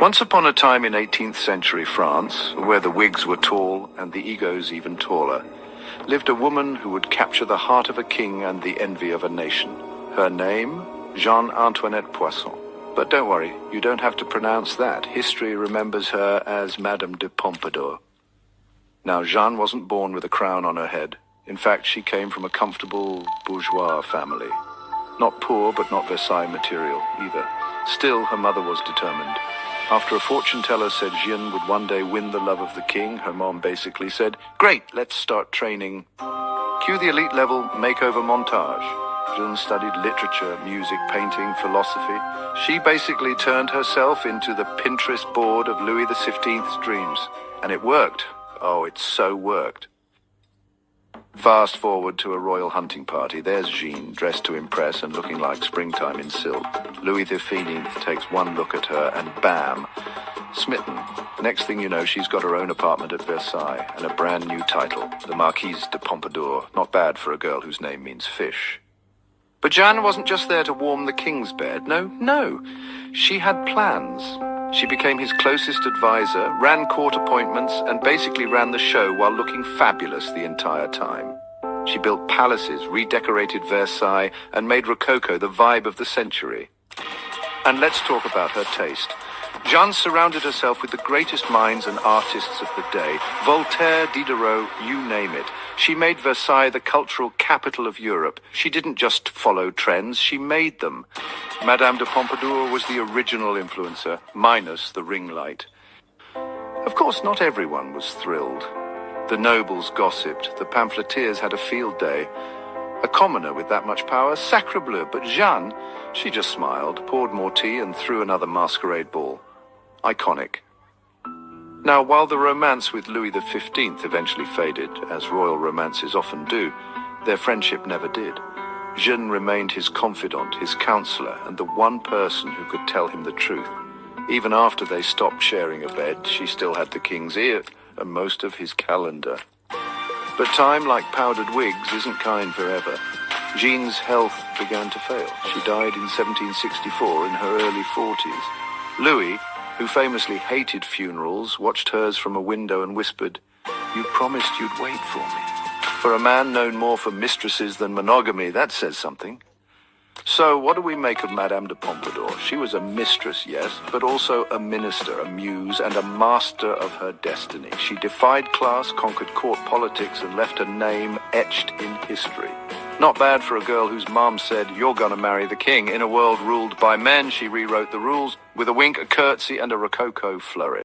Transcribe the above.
Once upon a time in 18th century France, where the wigs were tall and the egos even taller, lived a woman who would capture the heart of a king and the envy of a nation. Her name, Jeanne Antoinette Poisson. But don't worry, you don't have to pronounce that. History remembers her as Madame de Pompadour. Now, Jeanne wasn't born with a crown on her head. In fact, she came from a comfortable bourgeois family. Not poor, but not Versailles material either. Still, her mother was determined. After a fortune teller said Jeanne would one day win the love of the king, her mom basically said, "Great, let's start training." Cue the elite level makeover montage. Jeanne studied literature, music, painting, philosophy. She basically turned herself into the Pinterest board of Louis XV's dreams. And it worked. Oh, it so worked. Fast forward to a royal hunting party. There's Jeanne, dressed to impress and looking like springtime in silk. Louis XV takes one look at her and bam, smitten. Next thing you know, she's got her own apartment at Versailles and a brand new title, the Marquise de Pompadour. Not bad for a girl whose name means fish. But Jeanne wasn't just there to warm the king's bed. No. She had plans. She became his closest advisor, ran court appointments, and basically ran the show while looking fabulous the entire time. She built palaces, redecorated Versailles, and made Rococo the vibe of the century. And let's talk about her taste. Jeanne surrounded herself with the greatest minds and artists of the day. Voltaire, Diderot, you name it. She made Versailles the cultural capital of Europe. She didn't just follow trends, she made them. Madame de Pompadour was the original influencer, minus the ring light. Of course, not everyone was thrilled. The nobles gossiped, the pamphleteers had a field day. A commoner with that much power, sacre bleu, but Jeanne, she just smiled, poured more tea and threw another masquerade ball. Iconic. Now, while the romance with Louis XV eventually faded, as royal romances often do, their friendship never did. Jeanne remained his confidant, his counselor, and the one person who could tell him the truth. Even after they stopped sharing a bed, she still had the king's ear and most of his calendar. But time, like powdered wigs, isn't kind forever. Jeanne's health began to fail. She died in 1764 in her early 40s. Louis, who famously hated funerals, watched hers from a window and whispered, "You promised you'd wait for me." For a man known more for mistresses than monogamy, that says something. So what do we make of Madame de Pompadour? She was a mistress, yes, but also a minister, a muse, and a master of her destiny. She defied class, conquered court politics, and left her name etched in history. Not bad for a girl whose mom said, "You're gonna marry the king." In a world ruled by men, she rewrote the rules with a wink, a curtsy, and a rococo flourish.